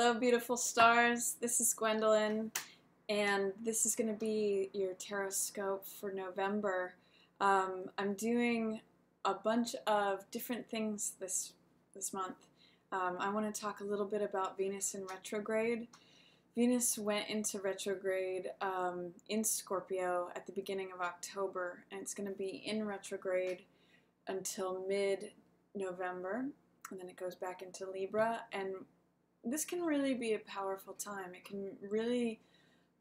Hello, beautiful stars. This is Gwendolyn, and this is going to be your Tarotscope for November. I'm doing a bunch of different things this month. I want to talk a little bit about Venus in retrograde. Venus went into retrograde in Scorpio at the beginning of October, and it's going to be in retrograde until mid-November, and then it goes back into Libra. And this can really be a powerful time. It can really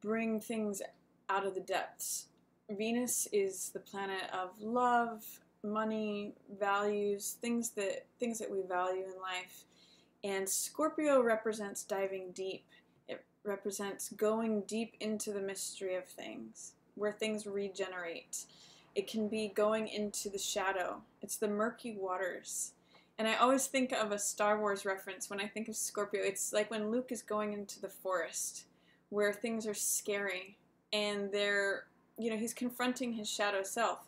bring things out of the depths. Venus is the planet of love, money, values, things that we value in life. And Scorpio represents diving deep. It represents going deep into the mystery of things, where things regenerate. It can be going into the shadow. It's the murky waters. And I always think of a Star Wars reference when I think of Scorpio. It's like when Luke is going into the forest where things are scary and he's confronting his shadow self.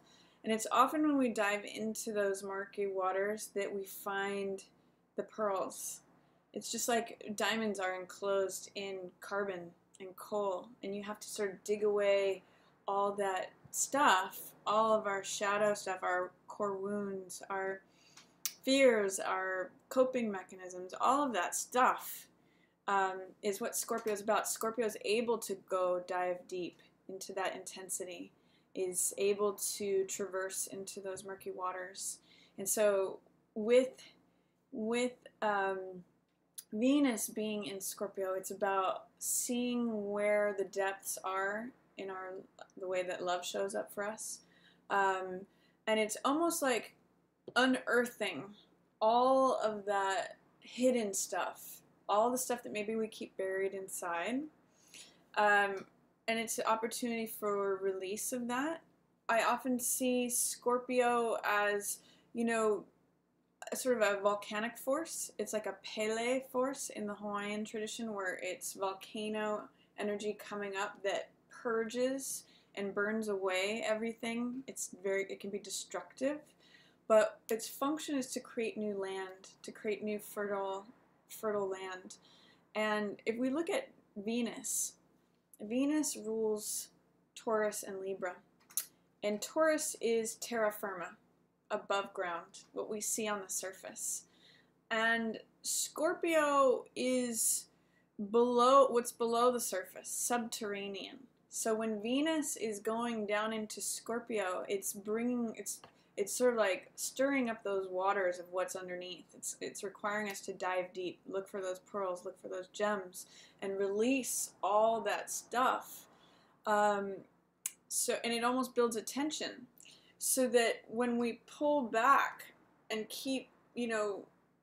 And it's often when we dive into those murky waters that we find the pearls. It's just like diamonds are enclosed in carbon and coal, and you have to sort of dig away all that stuff, all of our shadow stuff, our core wounds, our fears, our coping mechanisms, all of that stuff is what Scorpio is about. Scorpio is able to go dive deep into that intensity, is able to traverse into those murky waters. And so with Venus being in Scorpio, it's about seeing where the depths are in the way that love shows up for us. And it's almost like unearthing all of that hidden stuff, all the stuff that maybe we keep buried inside. And it's an opportunity for release of that. I often see Scorpio as, sort of a volcanic force. It's like a Pele force in the Hawaiian tradition, where it's volcano energy coming up that purges and burns away everything. It can be destructive, but its function is to create new land, to create new fertile land. And if we look at Venus rules Taurus and Libra. And Taurus is terra firma, above ground, what we see on the surface. And Scorpio is what's below the surface, subterranean. So when Venus is going down into Scorpio, it's sort of like stirring up those waters of what's underneath. It's requiring us to dive deep, look for those pearls, look for those gems, and release all that stuff. And it almost builds a tension, so that when we pull back and keep,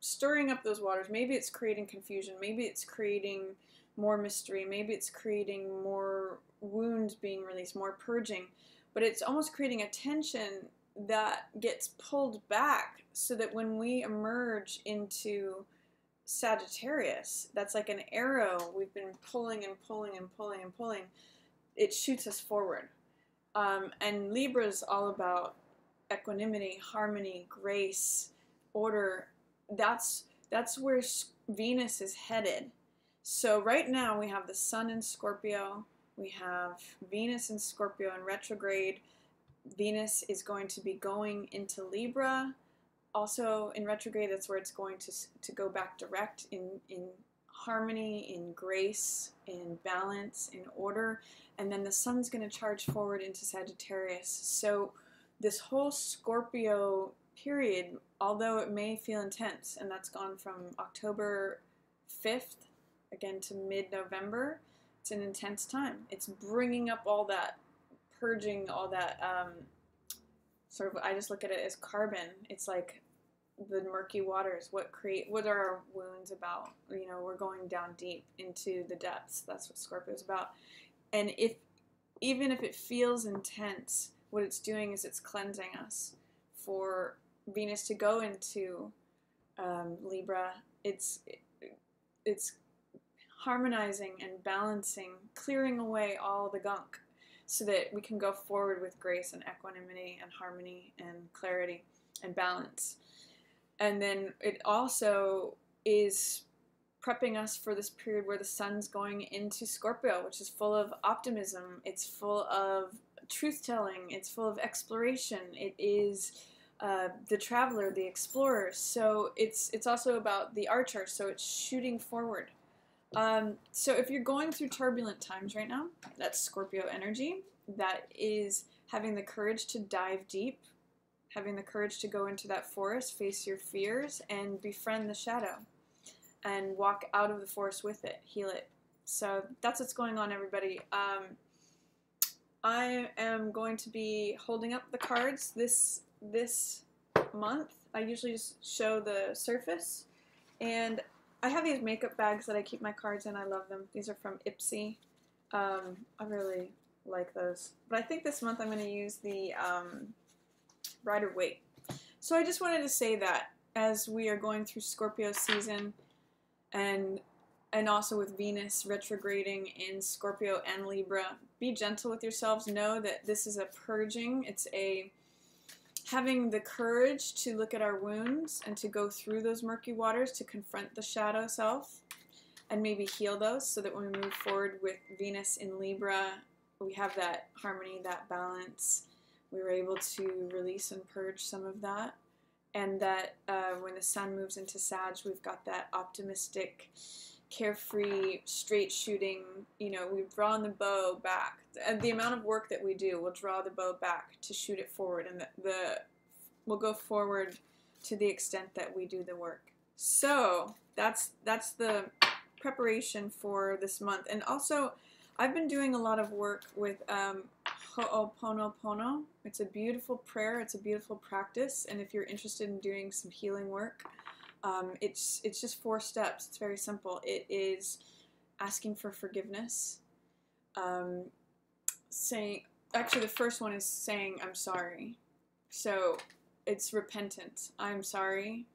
stirring up those waters, maybe it's creating confusion, maybe it's creating more mystery, maybe it's creating more wounds being released, more purging, but it's almost creating a tension that gets pulled back, so that when we emerge into Sagittarius, that's like an arrow we've been pulling and pulling and pulling and pulling, it shoots us forward. And Libra is all about equanimity, harmony, grace, order. That's where Venus is headed. So right now we have the Sun in Scorpio, we have Venus in Scorpio in retrograde. Venus is going to be going into Libra, also in retrograde. That's where it's going to go back direct in harmony, in grace, in balance, in order. And then the Sun's going to charge forward into Sagittarius. So this whole Scorpio period, although it may feel intense, and that's gone from October 5th again to mid-November, it's an intense time. It's bringing up all that, purging all that, I just look at it as carbon. It's like the murky waters. What are our wounds about? We're going down deep into the depths. That's what Scorpio is about. And even if it feels intense, what it's doing is it's cleansing us. For Venus to go into Libra, it's harmonizing and balancing, clearing away all the gunk, so that we can go forward with grace and equanimity and harmony and clarity and balance. And then it also is prepping us for this period where the sun's going into Scorpio, which is full of optimism. It's full of truth-telling. It's full of exploration. It is the traveler, the explorer. So it's also about the archer. So it's shooting forward. So if you're going through turbulent times right now, that's Scorpio energy. That is having the courage to dive deep, having the courage to go into that forest, face your fears, and befriend the shadow, and walk out of the forest with it, heal it. So that's what's going on, everybody. I am going to be holding up the cards this month. I usually just show the surface, and I have these makeup bags that I keep my cards in. I love them. These are from Ipsy. I really like those. But I think this month I'm going to use the Waite. So I just wanted to say that as we are going through Scorpio season, and also with Venus retrograding in Scorpio and Libra, be gentle with yourselves. Know that this is a purging. It's a having the courage to look at our wounds and to go through those murky waters, to confront the shadow self and maybe heal those, so that when we move forward with Venus in Libra, we have that harmony, that balance. We were able to release and purge some of that. And that when the sun moves into Sag, we've got that optimistic, carefree, straight shooting, you know, we've drawn the bow back. The amount of work that we do will draw the bow back to shoot it forward, and we'll go forward to the extent that we do the work. So that's the preparation for this month. And also, I've been doing a lot of work with Ho'oponopono. It's a beautiful prayer. It's a beautiful practice. And if you're interested in doing some healing work, it's just 4 steps. It's very simple. It is asking for forgiveness. Actually the first one is saying, I'm sorry. So it's repentance. I'm sorry.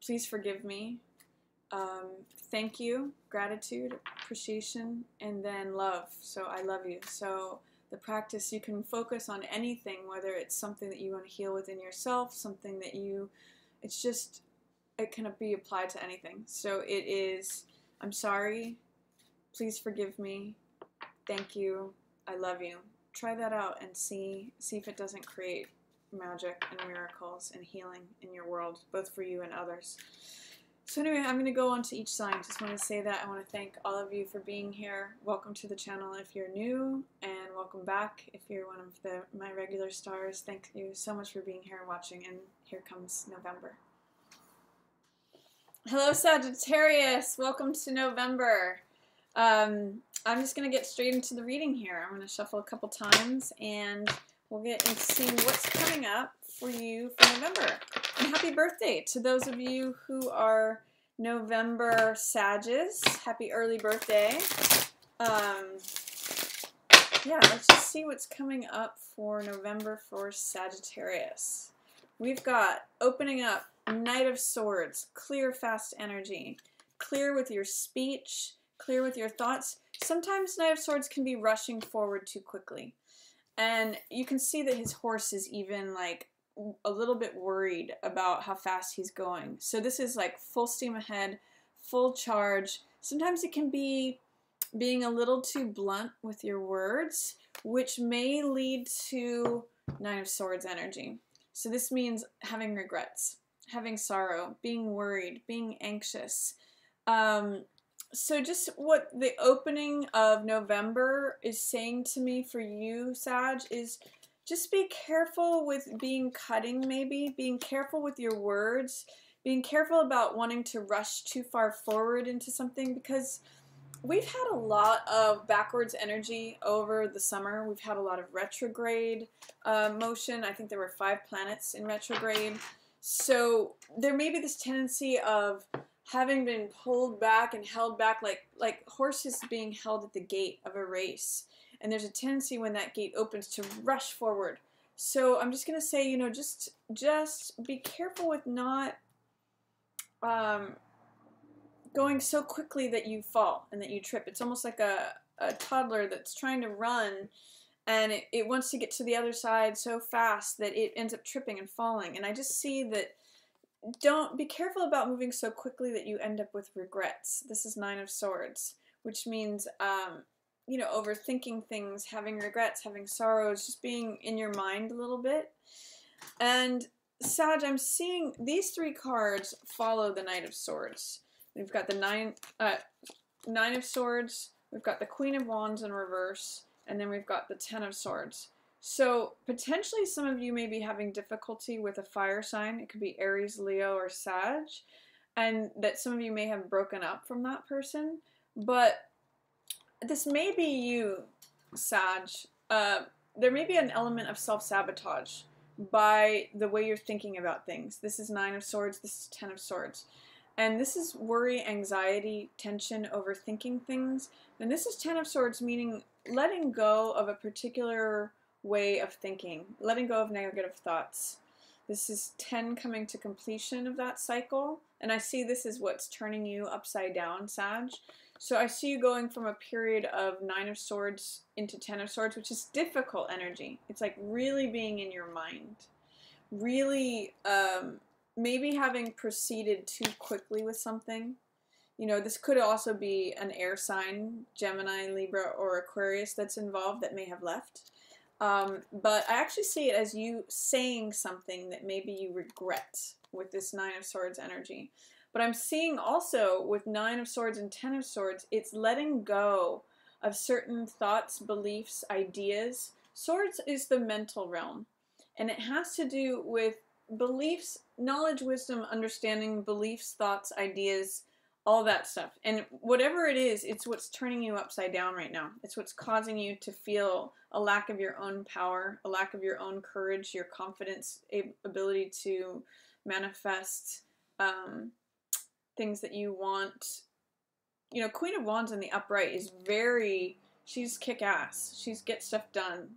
Please forgive me. Thank you, gratitude, appreciation, and then love. So I love you. So the practice, you can focus on anything, whether it's something that you want to heal within yourself, something that it can be applied to anything. So it is, I'm sorry, please forgive me, thank you, I love you. Try that out and see if it doesn't create magic and miracles and healing in your world, both for you and others. So anyway, I'm going to go on to each sign. Just want to say that I want to thank all of you for being here. Welcome to the channel if you're new, and welcome back if you're one of my regular stars. Thank you so much for being here and watching, and here comes November. Hello Sagittarius, welcome to November. I'm just going to get straight into the reading here. I'm going to shuffle a couple times, and we'll get into seeing what's coming up for you for November. And happy birthday to those of you who are November Sages. Happy early birthday. Yeah, let's just see what's coming up for November for Sagittarius. We've got opening up, Knight of Swords, clear, fast energy. Clear with your speech, clear with your thoughts. Sometimes Knight of Swords can be rushing forward too quickly. And you can see that his horse is even like a little bit worried about how fast he's going. So this is like full steam ahead, full charge. Sometimes it can be being a little too blunt with your words, which may lead to Nine of Swords energy. So this means having regrets, having sorrow, being worried, being anxious. So just what the opening of November is saying to me for you, Sag, is just be careful with being cutting, maybe. Being careful with your words. Being careful about wanting to rush too far forward into something, because we've had a lot of backwards energy over the summer. We've had a lot of retrograde motion. I think there were 5 planets in retrograde. So there may be this tendency of having been pulled back and held back, like horses being held at the gate of a race. And there's a tendency when that gate opens to rush forward. So I'm just going to say, you know, just be careful with not going so quickly that you fall and that you trip. It's almost like a toddler that's trying to run, and it wants to get to the other side so fast that it ends up tripping and falling. And I just see that don't be careful about moving so quickly that you end up with regrets. This is Nine of Swords, which means, you know, overthinking things, having regrets, having sorrows, just being in your mind a little bit. And Sag, I'm seeing these three cards follow the Knight of Swords. We've got the Nine of Swords, we've got the Queen of Wands in reverse, and then we've got the Ten of Swords. So potentially some of you may be having difficulty with a fire sign. It could be Aries, Leo, or Sag, and that some of you may have broken up from that person. But this may be you, Sag. There may be an element of self-sabotage by the way you're thinking about things. This is Nine of Swords, this is Ten of Swords. And this is worry, anxiety, tension, overthinking things. And this is Ten of Swords, meaning letting go of a particular way of thinking, letting go of negative thoughts. This is 10 coming to completion of that cycle. And I see this is what's turning you upside down, Sag. So I see you going from a period of Nine of Swords into Ten of Swords, which is difficult energy. It's like really being in your mind. Really, maybe having proceeded too quickly with something. You know, this could also be an air sign, Gemini, Libra, or Aquarius that's involved that may have left. But I actually see it as you saying something that maybe you regret with this Nine of Swords energy. But I'm seeing also with Nine of Swords and Ten of Swords, it's letting go of certain thoughts, beliefs, ideas. Swords is the mental realm, and it has to do with beliefs, knowledge, wisdom, understanding, beliefs, thoughts, ideas, all that stuff. And whatever it is, it's what's turning you upside down right now. It's what's causing you to feel a lack of your own power, a lack of your own courage, your confidence, ability to manifest things that you want. You know, Queen of Wands in the upright is she's kick-ass. She's get stuff done,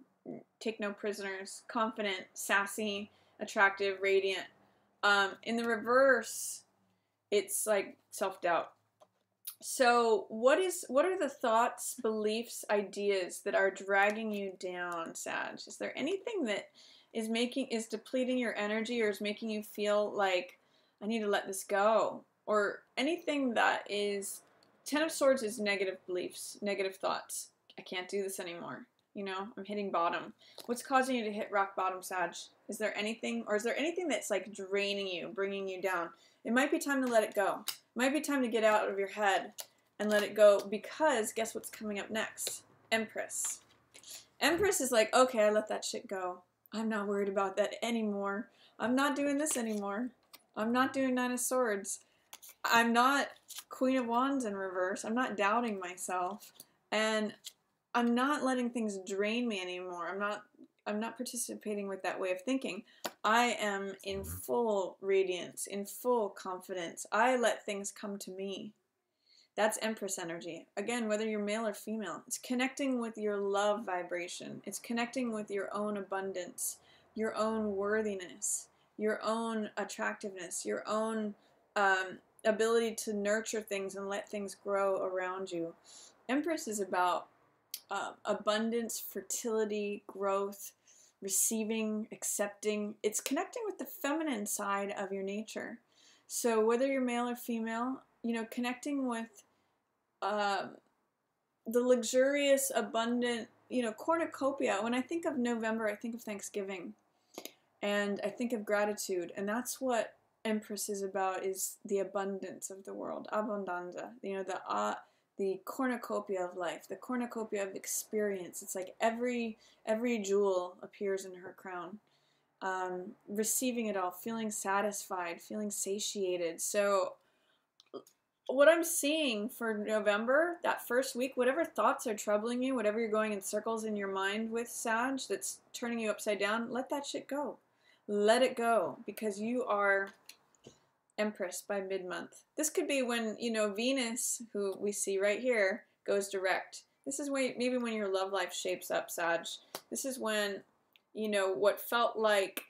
take no prisoners, confident, sassy, attractive, radiant. In the reverse, it's like self-doubt. So what are the thoughts, beliefs, ideas that are dragging you down, Sag? Is there anything that is depleting your energy or is making you feel like I need to let this go? Or anything that is, Ten of Swords is negative beliefs, negative thoughts. I can't do this anymore. You know, I'm hitting bottom. What's causing you to hit rock bottom, Sag? Is there anything that's like draining you, bringing you down? It might be time to let it go. It might be time to get out of your head and let it go, because guess what's coming up next? Empress. Empress is like, okay, I let that shit go. I'm not worried about that anymore. I'm not doing this anymore. I'm not doing Nine of Swords. I'm not Queen of Wands in reverse. I'm not doubting myself. And I'm not letting things drain me anymore. I'm not participating with that way of thinking. I am in full radiance, in full confidence. I let things come to me. That's Empress energy. Again, whether you're male or female, it's connecting with your love vibration. It's connecting with your own abundance, your own worthiness, your own attractiveness, your own ability to nurture things and let things grow around you. Empress is about abundance, fertility, growth, receiving, accepting. It's connecting with the feminine side of your nature. So whether you're male or female, you know, connecting with the luxurious, abundant, you know, cornucopia. When I think of November, I think of Thanksgiving, and I think of gratitude, and that's what Empress is about, is the abundance of the world, abundanza, you know, the cornucopia of life, the cornucopia of experience. It's like every jewel appears in her crown. Receiving it all, feeling satisfied, feeling satiated. So what I'm seeing for November, that first week, whatever thoughts are troubling you, whatever you're going in circles in your mind with, Sag, that's turning you upside down, let that shit go. Let it go, because you are Empress by mid-month. This could be when, you know, Venus, who we see right here, goes direct. This is when, maybe when your love life shapes up, Sag. This is when, you know, what felt like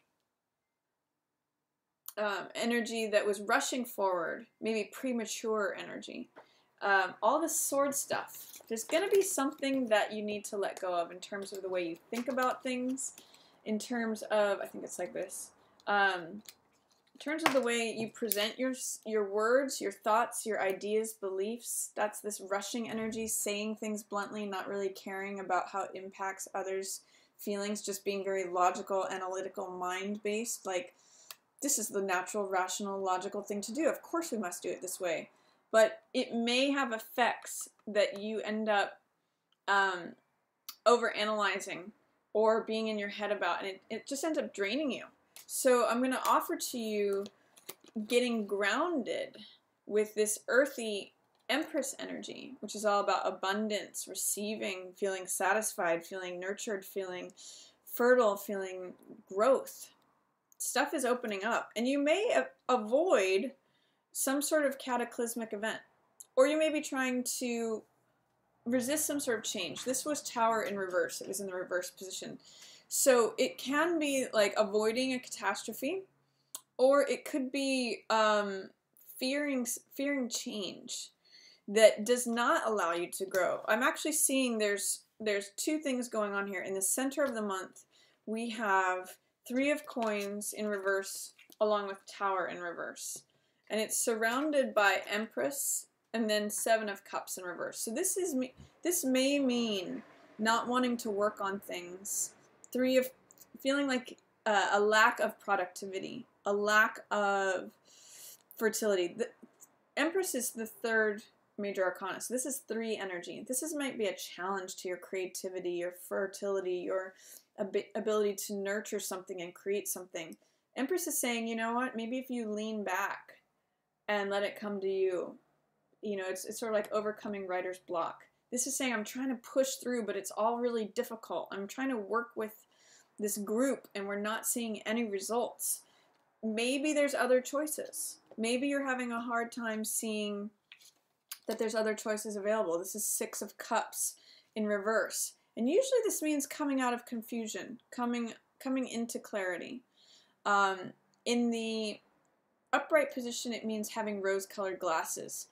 energy that was rushing forward, maybe premature energy. All the sword stuff. There's going to be something that you need to let go of in terms of the way you think about things, in terms of, I think it's like this, in terms of the way you present your words, your thoughts, your ideas, beliefs, that's this rushing energy, saying things bluntly, not really caring about how it impacts others' feelings, just being very logical, analytical, mind-based. Like, this is the natural, rational, logical thing to do. Of course we must do it this way. But it may have effects that you end up overanalyzing or being in your head about, and it just ends up draining you. So I'm going to offer to you getting grounded with this earthy Empress energy, which is all about abundance, receiving, feeling satisfied, feeling nurtured, feeling fertile, feeling growth. Stuff is opening up, and you may avoid some sort of cataclysmic event, or you may be trying to resist some sort of change. This was Tower in reverse. It was in the reverse position. So it can be like avoiding a catastrophe, or it could be fearing change that does not allow you to grow. I'm actually seeing there's two things going on here. In the center of the month, we have Three of Coins in reverse along with Tower in reverse. And it's surrounded by Empress and then Seven of Cups in reverse. So this may mean not wanting to work on things. Feeling like a lack of productivity, a lack of fertility. The Empress is the third major arcana, so this is 3 energy. This might be a challenge to your creativity, your fertility, your ability to nurture something and create something. Empress is saying, you know what, maybe if you lean back and let it come to you, you know, it's sort of like overcoming writer's block. This is saying I'm trying to push through, but it's all really difficult. I'm trying to work with this group and we're not seeing any results. Maybe there's other choices. Maybe you're having a hard time seeing that there's other choices available. This is 6 of Cups in reverse. And usually this means coming out of confusion, coming into clarity. In the upright position, it means having rose-colored glasses.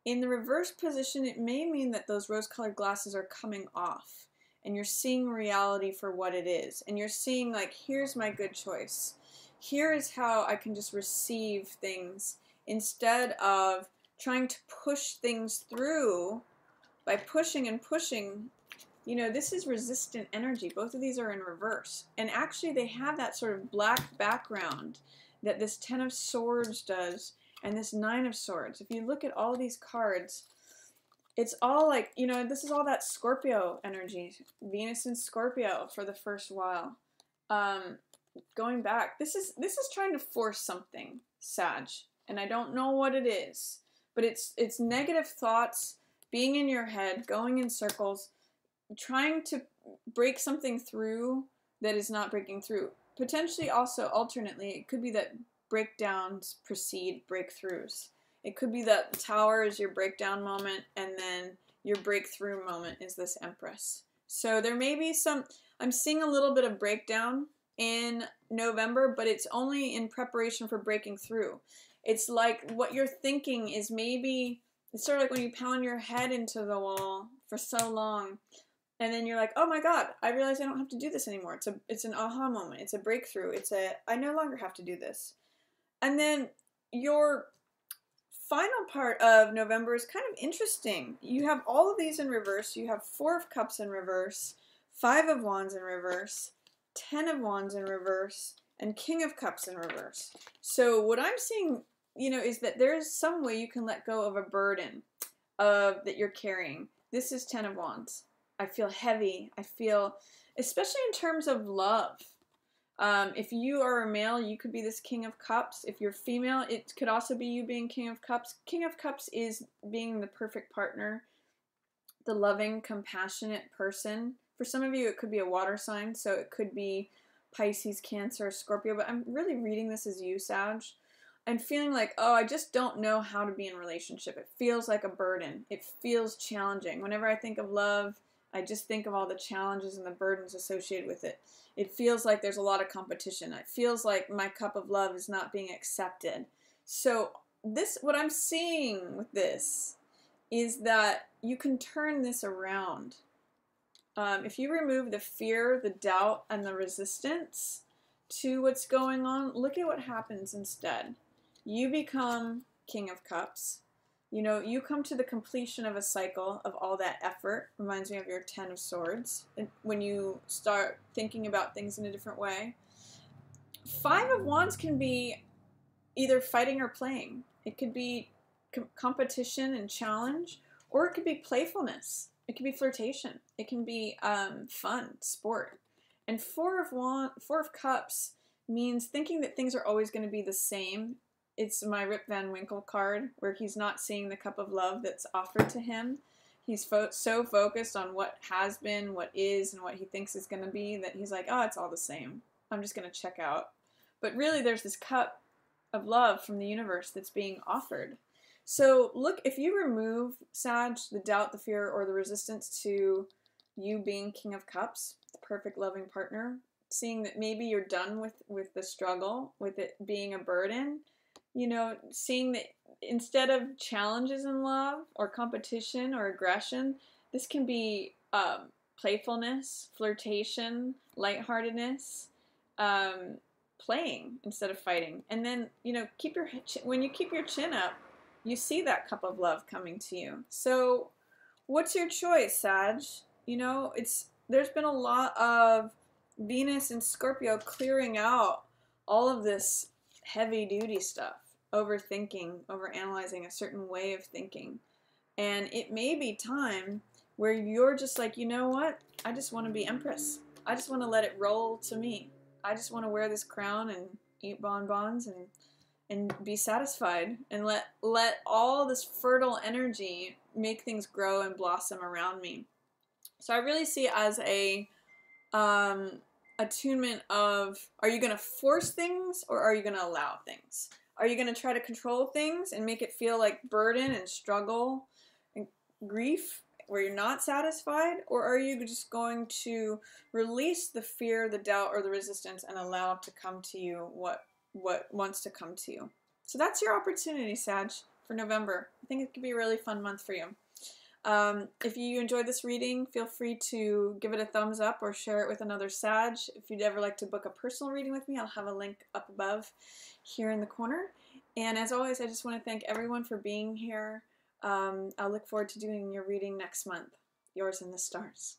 In the reverse position, it may mean that those rose-colored glasses are coming off and you're seeing reality for what it is. And you're seeing, like, here's my good choice. Here is how I can just receive things instead of trying to push things through by pushing and pushing. You know, this is resistant energy. Both of these are in reverse. And actually they have that sort of black background that this 10 of Swords does and this 9 of Swords. If you look at all these cards, it's all like, you know, this is all that Scorpio energy. Venus in Scorpio for the first while. Going back, this is trying to force something, Sag. And I don't know what it is. But it's negative thoughts, being in your head, going in circles, trying to break something through that is not breaking through. Potentially also, alternately, it could be that breakdowns precede breakthroughs. It could be that Tower is your breakdown moment, and then your breakthrough moment is this Empress. So there may be I'm seeing a little bit of breakdown in November, but it's only in preparation for breaking through. It's like what you're thinking is maybe, it's sort of like when you pound your head into the wall for so long, and then you're like, oh my God, I realize I don't have to do this anymore. It's an aha moment. It's a breakthrough. I no longer have to do this. And then your final part of November is kind of interesting. You have all of these in reverse. You have 4 of Cups in reverse, 5 of Wands in reverse, 10 of Wands in reverse, and King of Cups in reverse. So what I'm seeing, you know, is that there is some way you can let go of a burden that you're carrying. This is 10 of Wands. I feel heavy. I feel, especially in terms of love. If you are a male, you could be this King of Cups. If you're female, it could also be you being King of Cups. King of Cups is being the perfect partner, the loving, compassionate person. For some of you, it could be a water sign, so it could be Pisces, Cancer, Scorpio, but I'm really reading this as you, Sag. I'm feeling like, oh, I just don't know how to be in a relationship. It feels like a burden. It feels challenging. Whenever I think of love, I just think of all the challenges and the burdens associated with it. It feels like there's a lot of competition. It feels like my cup of love is not being accepted. So what I'm seeing with this is that you can turn this around. If you remove the fear, the doubt, and the resistance to what's going on, look at what happens instead. You become King of Cups. You know, you come to the completion of a cycle of all that effort. Reminds me of your 10 of Swords. And when you start thinking about things in a different way. 5 of Wands can be either fighting or playing. It could be competition and challenge, or it could be playfulness. It could be flirtation. It can be fun, sport. And 4 of Cups means thinking that things are always going to be the same. It's my Rip Van Winkle card, where he's not seeing the cup of love that's offered to him. He's so focused on what has been, what is, and what he thinks is going to be, that he's like, oh, it's all the same. I'm just going to check out. But really, there's this cup of love from the universe that's being offered. So look, if you remove, Sag, the doubt, the fear, or the resistance to you being King of Cups, the perfect loving partner, seeing that maybe you're done with the struggle, with it being a burden, you know, seeing that instead of challenges in love or competition or aggression, this can be playfulness, flirtation, lightheartedness, playing instead of fighting. And then, you know, when you keep your chin up, you see that cup of love coming to you. So what's your choice, Sag? You know, there's been a lot of Venus and Scorpio clearing out all of this heavy duty stuff, overthinking, overanalyzing a certain way of thinking. And it may be time where you're just like, you know what? I just want to be Empress. I just want to let it roll to me. I just want to wear this crown and eat bonbons and be satisfied, and let all this fertile energy make things grow and blossom around me. So I really see it as a attunement of, are you going to force things or are you going to allow things? Are you going to try to control things and make it feel like burden and struggle and grief where you're not satisfied? Or are you just going to release the fear, the doubt, or the resistance and allow it to come to you what wants to come to you? So that's your opportunity, Sag, for November. I think it could be a really fun month for you. If you enjoyed this reading, feel free to give it a thumbs up or share it with another Sag. If you'd ever like to book a personal reading with me, I'll have a link up above here in the corner. And as always, I just want to thank everyone for being here. I'll look forward to doing your reading next month. Yours in the stars.